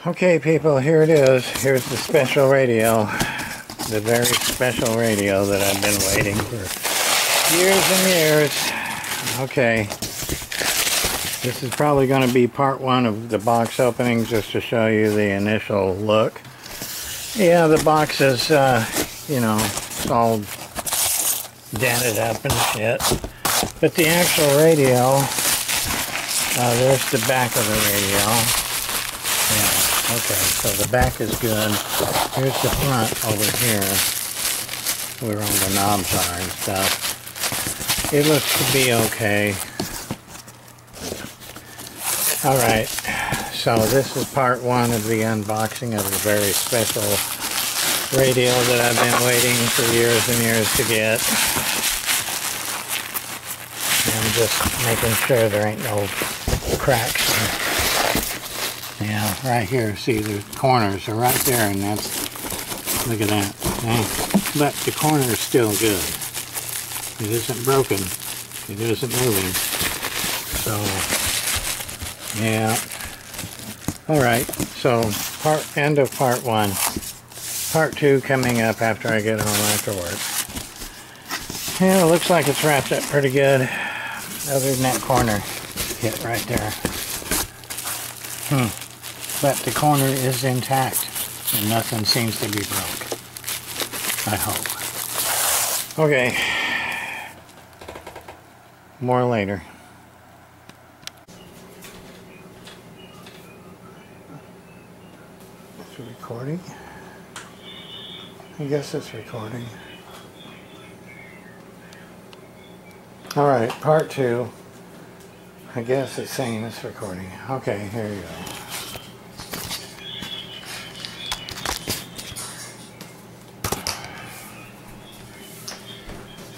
Okay, people, here it is. Here's the special radio. The very special radio that I've been waiting for years and years. Okay. This is probably going to be part one of the box opening, just to show you the initial look. Yeah, the box is, you know, it's all dented up and shit. But the actual radio, there's the back of the radio. Yeah. Okay, so the back is good. Here's the front over here, where all the knobs are and stuff. It looks to be okay. Alright, so this is part one of the unboxing of the very special radio that I've been waiting for years and years to get. And just making sure there ain't no cracks. Yeah, right here, see the corners are right there, and that's, look at that. Yeah. But the corner is still good. It isn't broken. It isn't moving. So, yeah. Alright, so end of part one. Part two coming up after I get home after work. Yeah, it looks like it's wrapped up pretty good. Other than that corner hit right there. But the corner is intact, and nothing seems to be broke. I hope. Okay. More later. It's recording. I guess it's recording. Alright, part two. I guess it's saying it's recording. Okay, here you go.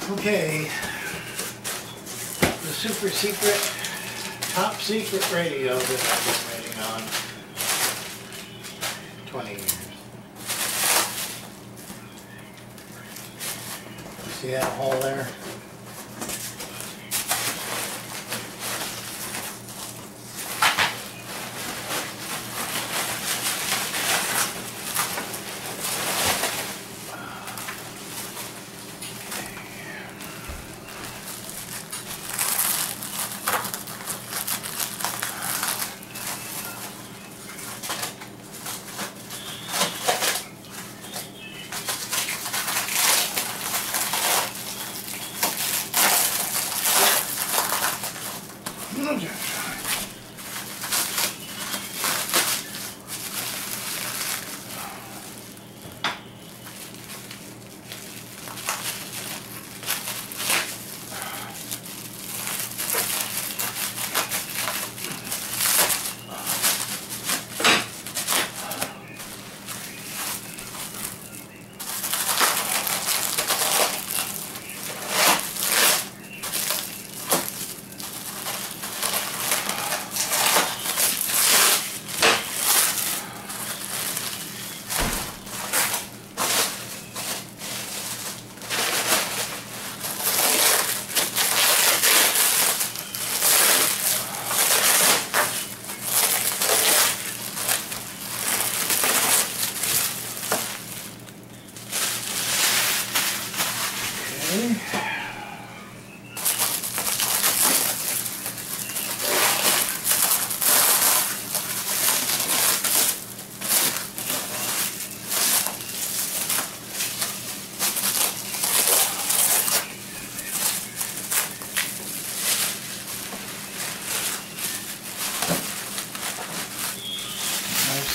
Okay, the super secret, top secret radio that I've been waiting on 20 years. See that hole there?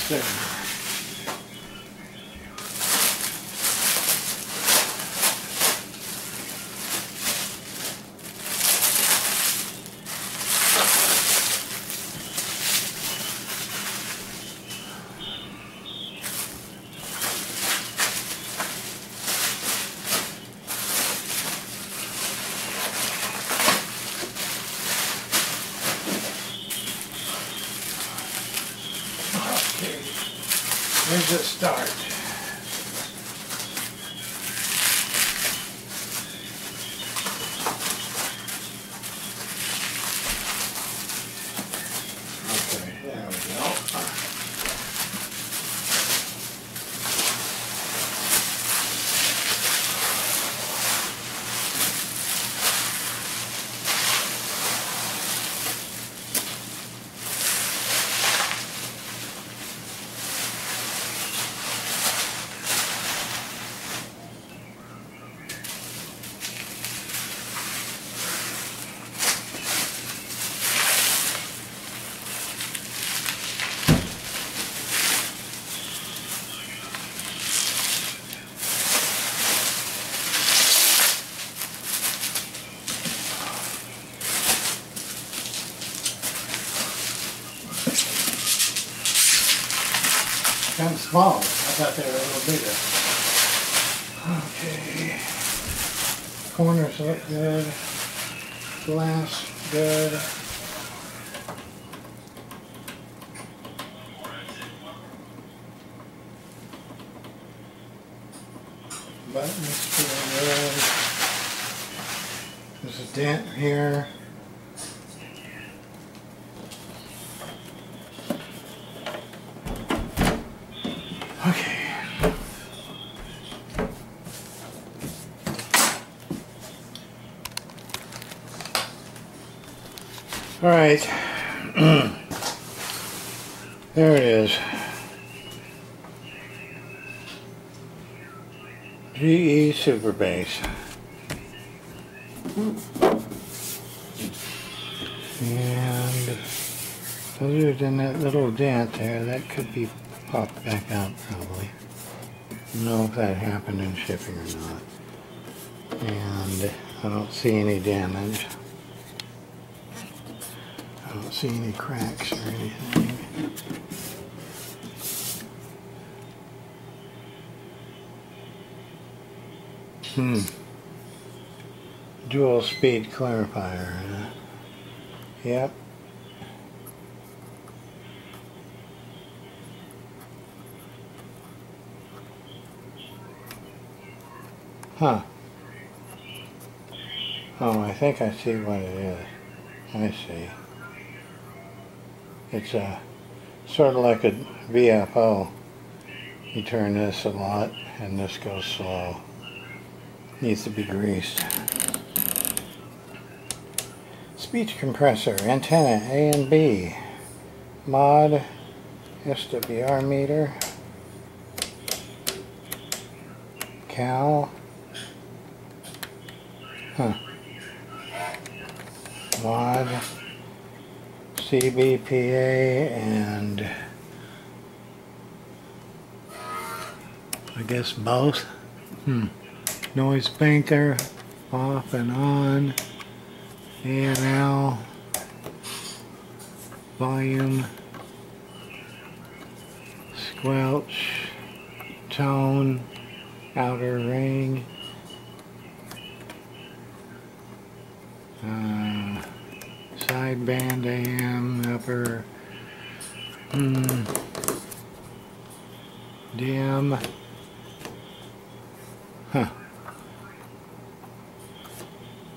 There. Here's a start. Okay, there we go. kind of small. I thought they were a little bigger. Okay. Corners look good. Glass good. Buttons feel good. There's a dent here. Okay. All right. There it is. GE Superbase. And other than that little dent there, that could be popped back out probably. I don't know if that happened in shipping or not. And I don't see any damage. I don't see any cracks or anything. Dual speed clarifier. Yep. Huh. Oh, I think I see what it is. I see. It's sort of like a VFO. You turn this a lot and this goes slow. Needs to be greased. Speech compressor, antenna A and B. Mod SWR meter. Cow. Huh. Mod CBPA and I guess both. Noise banker off and on. A&L volume, squelch, tone, outer ring, sideband AM, upper, dim,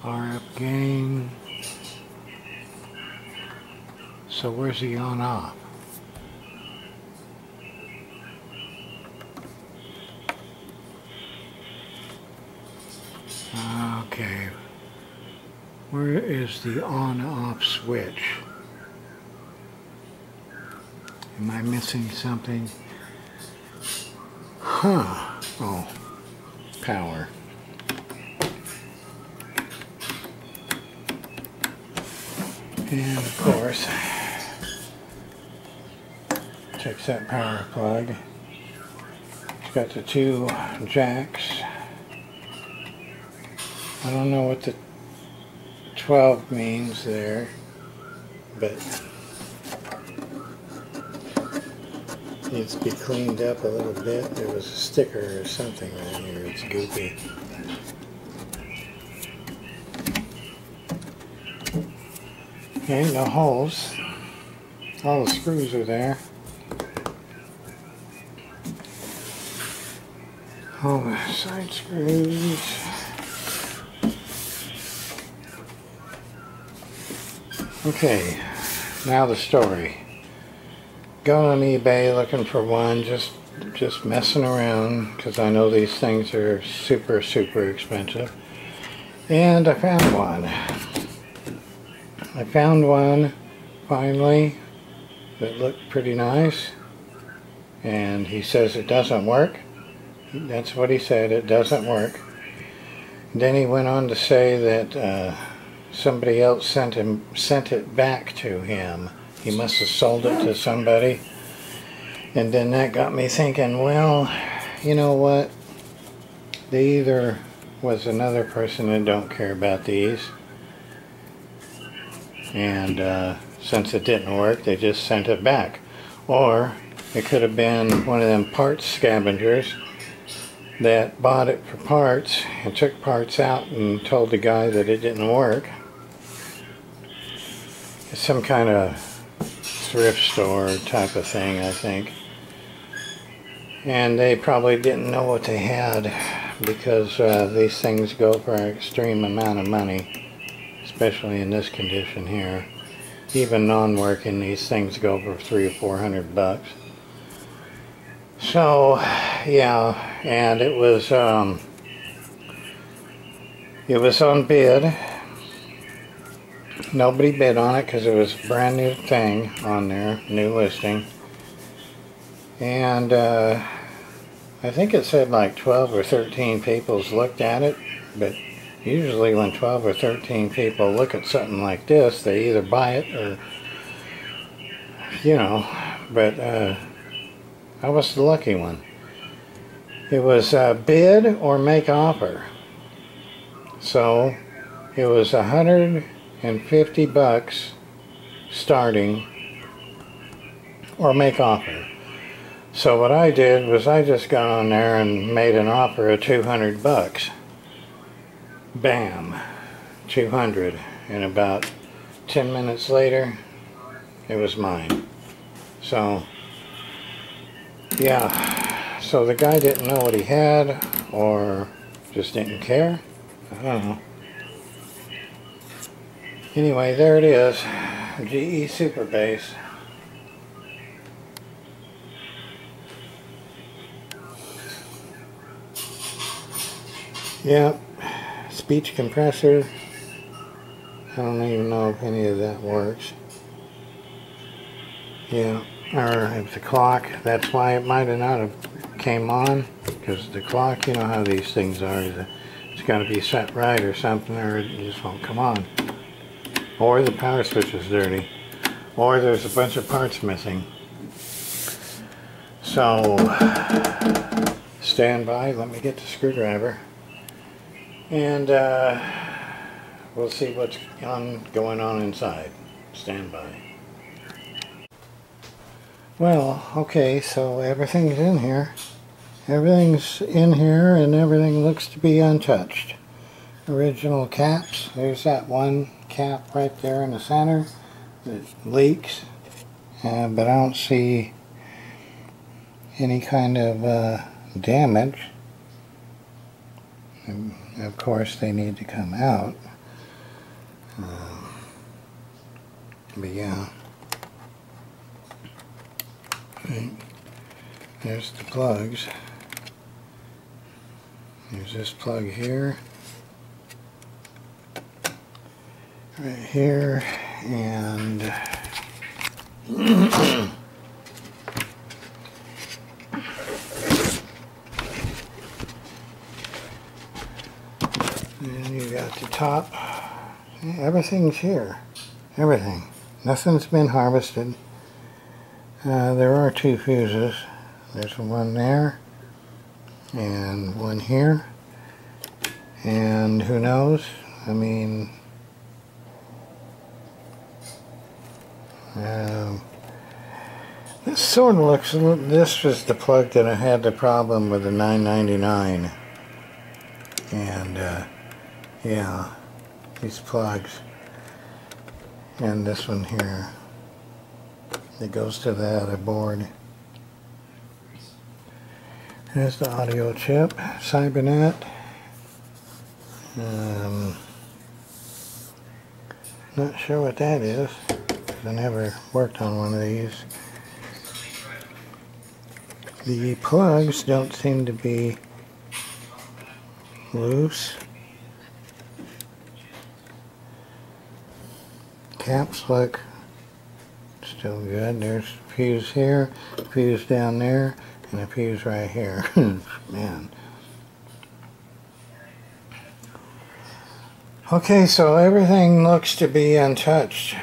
RF gain. So where's the on off? Okay. Where is the on off switch? Am I missing something? Huh. Oh. Power. And of course, takes that power plug. It's got the two jacks. I don't know what the 12 means there, but needs to be cleaned up a little bit. There was a sticker or something right here. It's goopy. Okay, no holes. All the screws are there. All the side screws. Okay, now the story. Going on eBay looking for one, just messing around because I know these things are super expensive. And I found one. I found one finally that looked pretty nice, and he says it doesn't work. That's what he said, it doesn't work. Then he went on to say that somebody else sent it back to him. He must have sold it to somebody. And then that got me thinking, well, you know what? They either was another person that don't care about these, and since it didn't work, they just sent it back. Or It could have been one of them parts scavengers that bought it for parts and took parts out and told the guy that it didn't work. It's some kind of thrift store type of thing, I think. And they probably didn't know what they had, because these things go for an extreme amount of money, especially in this condition here. Even non-working, these things go for $300 or $400. So, yeah, and it was on bid. Nobody bid on it because it was a brand new thing on there, new listing. And I think it said like 12 or 13 people's looked at it, but usually when 12 or 13 people look at something like this, they either buy it or, you know, but I was the lucky one. It was bid or make offer. So it was $150 starting, or make offer. So what I did was I just got on there and made an offer of $200. Bam, 200. And about 10 minutes later, it was mine. So, yeah. So the guy didn't know what he had, or just didn't care. I don't know. Anyway, there it is. GE Superbase. Yep, speech compressor. I don't even know if any of that works. Yeah, or if the clock, that's why it might have not have came on, because the clock, you know how these things are, it's got to be set right or something, or it just won't come on. Or the power switch is dirty, or there's a bunch of parts missing. So, stand by, let me get the screwdriver. And we'll see what's going on inside. Stand by. Well, okay, so everything's in here. Everything's in here and everything looks to be untouched. Original caps. There's that one cap right there in the center that leaks. But I don't see any kind of damage. And of course they need to come out. But yeah. Right. There's the plugs. There's this plug here. Right here. And and you got the top. Everything's here. Everything. Nothing's been harvested. There are two fuses. There's one there and one here. And who knows? I mean, this sort of looks, this was the plug that I had the problem with the 999. And yeah, these plugs. And this one here. It goes to the other board. There's the audio chip, Cybernet. Not sure what that is. I never worked on one of these. The plugs don't seem to be loose. Caps look still good. There's a fuse here, a fuse down there, and a fuse right here. Man. Okay, so everything looks to be untouched.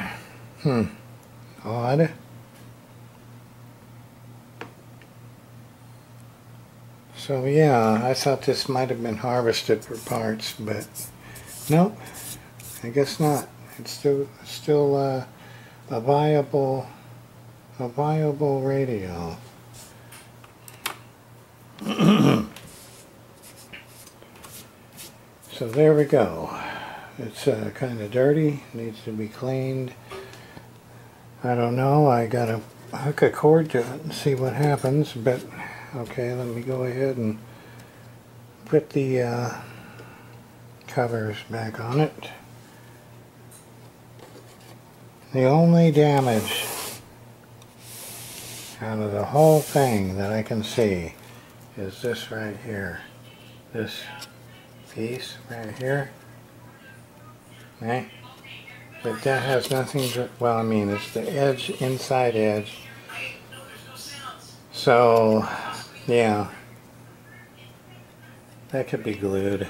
Odd. So yeah, I thought this might have been harvested for parts, but nope, I guess not. It's still a viable radio. So there we go. It's kind of dirty, needs to be cleaned. I don't know, I gotta hook a cord to it and see what happens, but okay, let me go ahead and put the covers back on it. The only damage out of the whole thing that I can see is this right here. This piece right here. Okay? But that has nothing to, well, I mean, it's the edge, inside edge. So, yeah. That could be glued.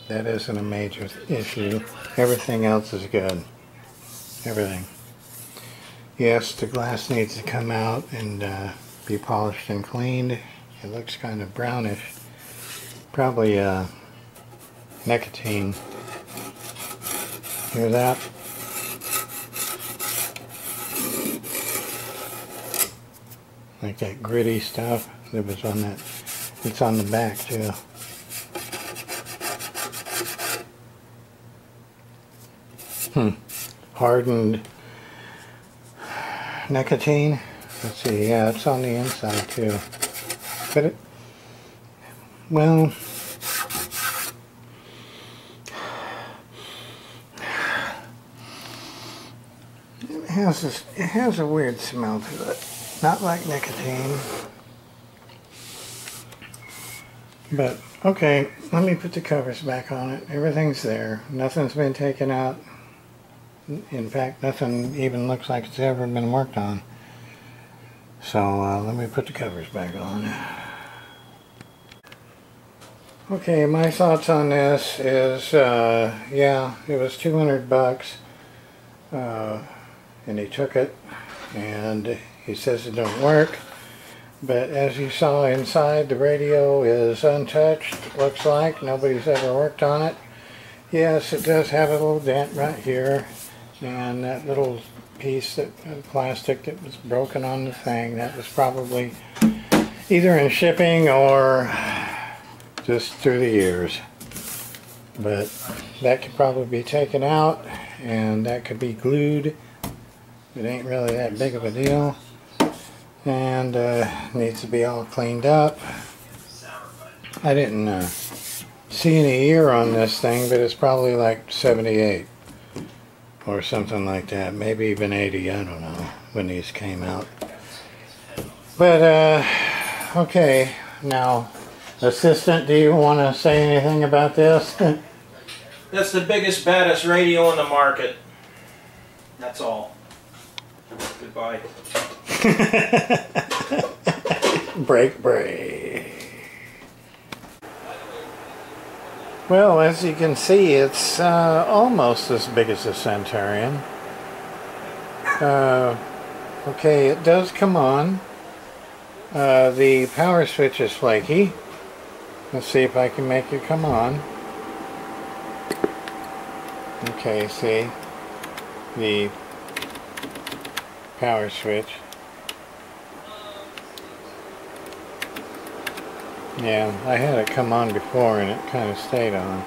That isn't a major issue. Everything else is good. Everything. Yes, the glass needs to come out and be polished and cleaned. It looks kind of brownish. Probably nicotine. Hear that? Like that gritty stuff that was on that. It's on the back too. Hardened nicotine. Let's see, yeah, it's on the inside too. But it, well, it has a weird smell to it. Not like nicotine. But okay, let me put the covers back on it. Everything's there. Nothing's been taken out. In fact, nothing even looks like it's ever been worked on. So let me put the covers back on. Okay, my thoughts on this is, yeah, it was 200 bucks. And he took it, and he says it don't work. But as you saw inside, the radio is untouched, looks like. Nobody's ever worked on it. Yes, it does have a little dent right here. And that little piece of plastic that was broken on the thing, that was probably either in shipping or just through the years. But that could probably be taken out, and that could be glued. It ain't really that big of a deal. And needs to be all cleaned up. I didn't see any year on this thing, but it's probably like 78 or something like that. Maybe even 80, I don't know, when these came out. But okay, now assistant, do you want to say anything about this? That's the biggest, baddest radio on the market. That's all. Goodbye. break. Well, as you can see, it's almost as big as a Centurion. Okay, it does come on. The power switch is flaky. Let's see if I can make it come on. Okay, see the power switch. Yeah, I had it come on before and it kind of stayed on.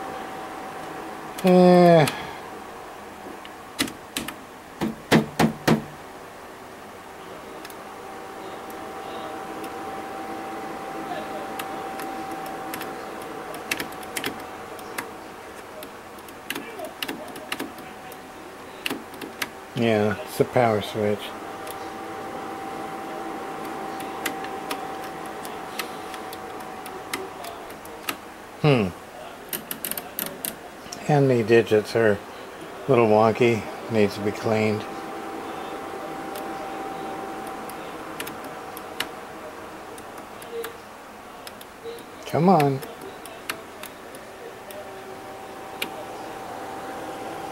Yeah, it's the power switch. And the digits are a little wonky, needs to be cleaned. Come on.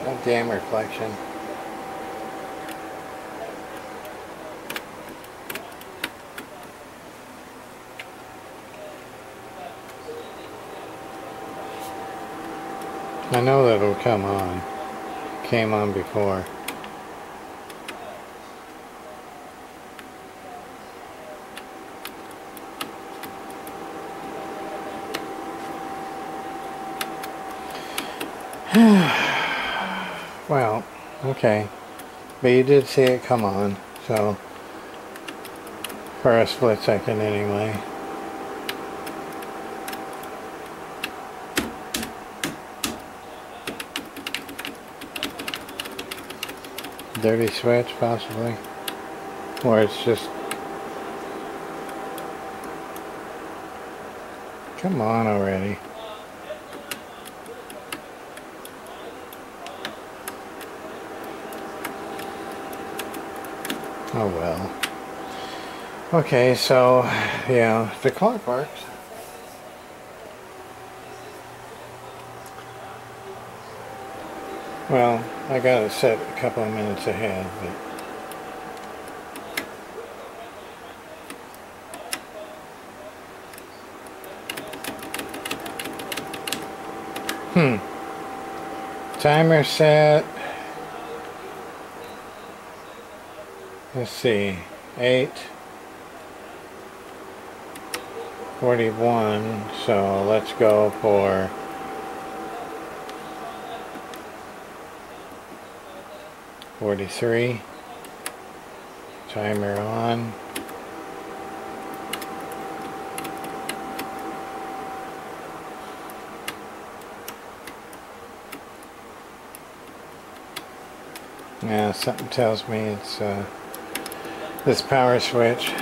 That damn reflection. I know that it'll come on. Came on before. Well, okay. But you did see it come on, so for a split second anyway. Dirty switch, possibly. Or it's just... Come on already. Oh well. Okay, so, yeah, the clock works. Well, I got it set a couple of minutes ahead, but... Timer set. Let's see. 8:41. So let's go for 43. Timer on. Yeah, something tells me it's this power switch.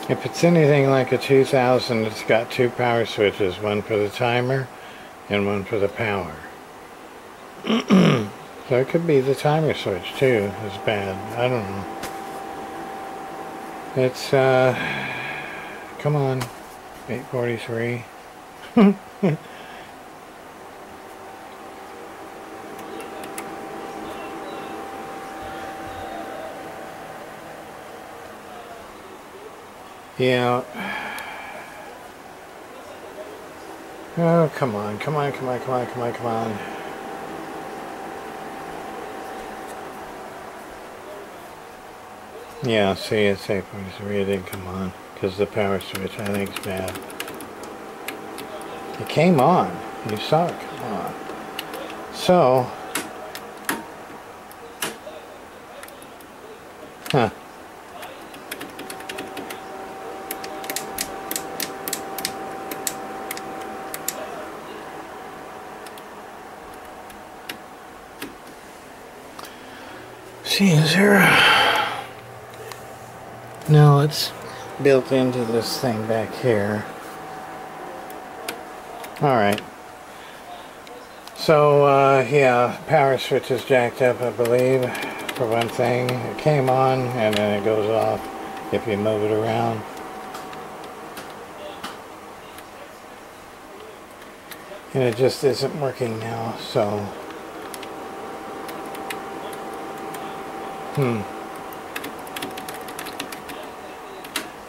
If it's anything like a 2000, it's got two power switches, one for the timer and one for the power. So it could be the timer switch too is bad. I don't know. It's come on, 8:43. Yeah. Oh, come on, come on, come on, come on, come on, come on. Yeah, see, it's 8:43. It didn't come on because the power switch, I think, is bad. It came on. You saw it come on. So, huh. See, is there no, it's built into this thing back here. Alright. So, yeah, power switch is jacked up, I believe, for one thing. It came on, and then it goes off if you move it around. And it just isn't working now, so...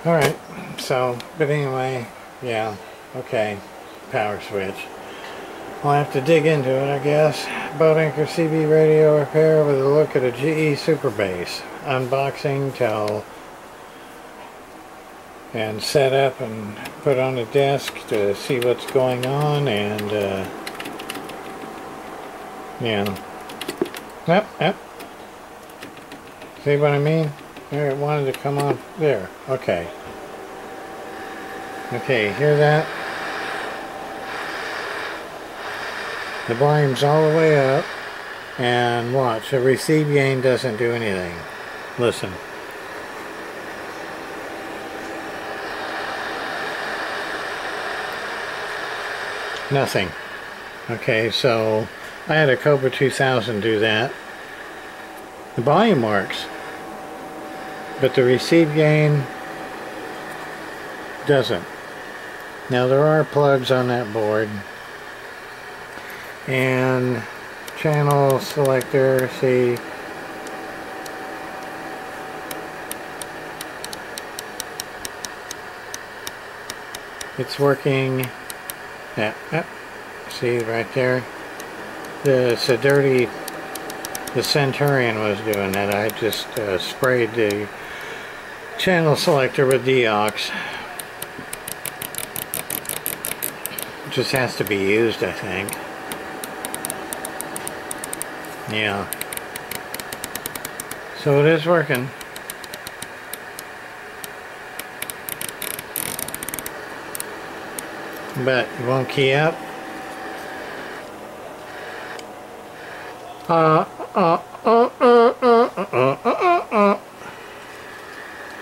Alright, so, but anyway, yeah, okay, power switch. I'll have to dig into it, I guess. Boat Anchor CB radio repair with a look at a GE Superbase. Unboxing, tell, and set up and put on the desk to see what's going on, and, yeah. Yep. See what I mean? There, it wanted to come on. There. Okay. Okay, hear that? The volume's all the way up. And watch, the receive gain doesn't do anything. Listen. Nothing. Okay, so I had a Cobra 2000 do that. The volume works, but the receive gain doesn't. Now there are plugs on that board, and channel selector, see, it's working. Yeah, see right there. It's a dirty The Centurion was doing that. I just sprayed the channel selector with deox. Just has to be used, I think. Yeah. So it is working. But it won't key up.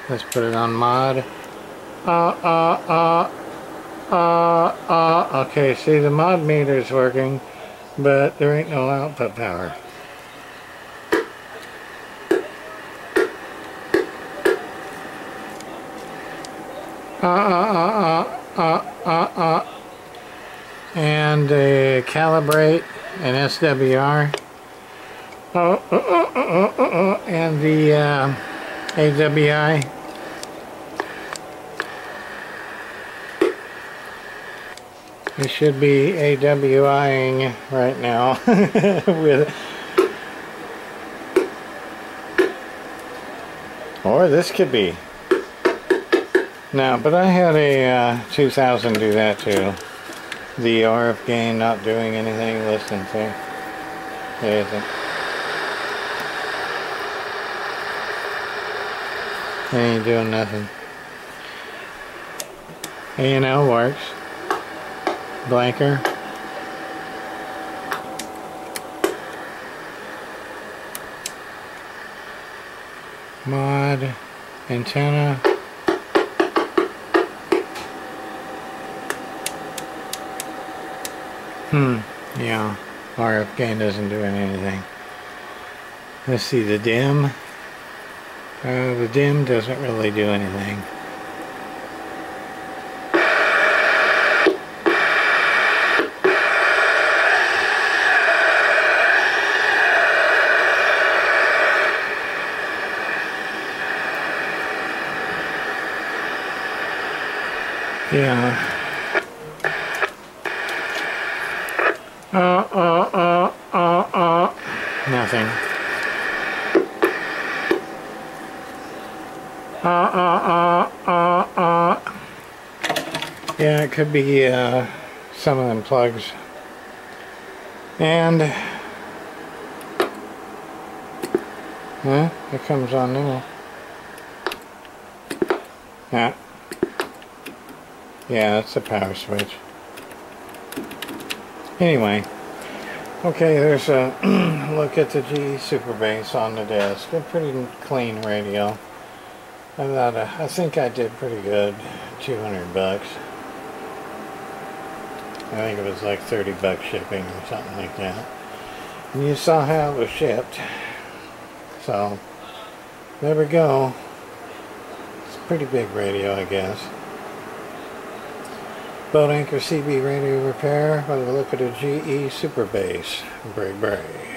Let's put it on mod. Okay, see, the mod meter is working, but there ain't no output power. And calibrate and SWR. And the AWI. We should be AWIing right now with, or this could be. No, but I had a 2000 do that too. The RF gain not doing anything. Listen, see? It isn't. It ain't doing nothing. A&L works. Blanker. Mod. Antenna. Yeah. RF gain doesn't do anything. Let's see the dim. The dim doesn't really do anything. Yeah. Nothing. Yeah, it could be some of them plugs. And it comes on now. Yeah. Yeah, that's the power switch. Anyway, okay, there's a look at the GE Superbase on the desk. A pretty clean radio. I think I did pretty good. 200 bucks. I think it was like 30 bucks shipping or something like that. And you saw how it was shipped. So, there we go. It's a pretty big radio, I guess. Boat Anchor CB radio repair by the look at a GE Superbase. Bray.